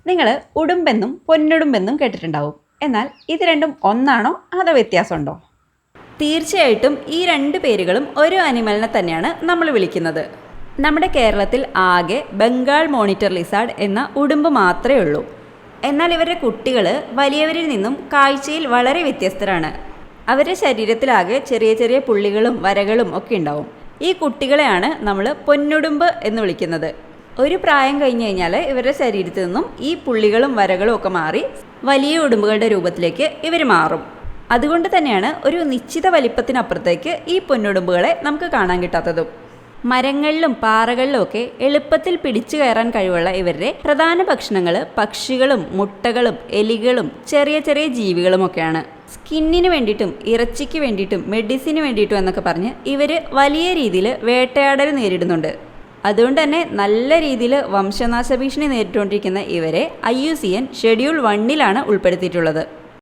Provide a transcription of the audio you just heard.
നിങ്ങൾ ഉടുമ്പെന്നും പൊന്നുടുമ്പെന്നും കേട്ടിട്ടുണ്ടാവും. എന്നാൽ ഇത് രണ്ടും ഒന്നാണോ അതോ വ്യത്യാസമുണ്ടോ? തീർച്ചയായിട്ടും ഈ രണ്ട് പേരുകളും ഒരു അനിമലിനെ തന്നെയാണ് നമ്മൾ വിളിക്കുന്നത്. നമ്മുടെ കേരളത്തിൽ ആകെ ബംഗാൾ മോണിറ്റർ ലിസാർഡ് എന്ന ഉടുമ്പ് മാത്രമേ ഉള്ളൂ. എന്നാൽ ഇവരുടെ കുട്ടികൾ വലിയവരിൽ നിന്നും കാഴ്ചയിൽ വളരെ വ്യത്യസ്തരാണ്. അവരുടെ ശരീരത്തിലാകെ ചെറിയ ചെറിയ പുള്ളികളും വരകളും ഒക്കെ ഉണ്ടാവും. ഈ കുട്ടികളെയാണ് നമ്മൾ പൊന്നുടുമ്പ് എന്ന് വിളിക്കുന്നത്. ഒരു പ്രായം കഴിഞ്ഞ് കഴിഞ്ഞാൽ ഇവരുടെ ശരീരത്തിൽ നിന്നും ഈ പുള്ളികളും വരകളും ഒക്കെ മാറി വലിയ ഉടുമ്പുകളുടെ രൂപത്തിലേക്ക് ഇവർ മാറും. അതുകൊണ്ട് തന്നെയാണ് ഒരു നിശ്ചിത വലിപ്പത്തിനപ്പുറത്തേക്ക് ഈ പൊന്നുടുമ്പുകളെ നമുക്ക് കാണാൻ കിട്ടാത്തതും. മരങ്ങളിലും പാറകളിലും ഒക്കെ എളുപ്പത്തിൽ പിടിച്ചു കയറാൻ കഴിവുള്ള ഇവരുടെ പ്രധാന ഭക്ഷണങ്ങൾ പക്ഷികളും മുട്ടകളും എലികളും ചെറിയ ചെറിയ ജീവികളുമൊക്കെയാണ്. സ്കിന്നിന് വേണ്ടിയിട്ടും ഇറച്ചിക്ക് വേണ്ടിയിട്ടും മെഡിസിന് വേണ്ടിയിട്ടും എന്നൊക്കെ പറഞ്ഞ് ഇവർ വലിയ രീതിയിൽ വേട്ടയാടൽ നേരിടുന്നുണ്ട്. അതുകൊണ്ട് തന്നെ നല്ല രീതിയിൽ വംശനാശ ഭീഷണി നേരിട്ടുകൊണ്ടിരിക്കുന്ന ഇവരെ IUCN ഷെഡ്യൂൾ 1 ഉൾപ്പെടുത്തിയിട്ടുള്ളത്.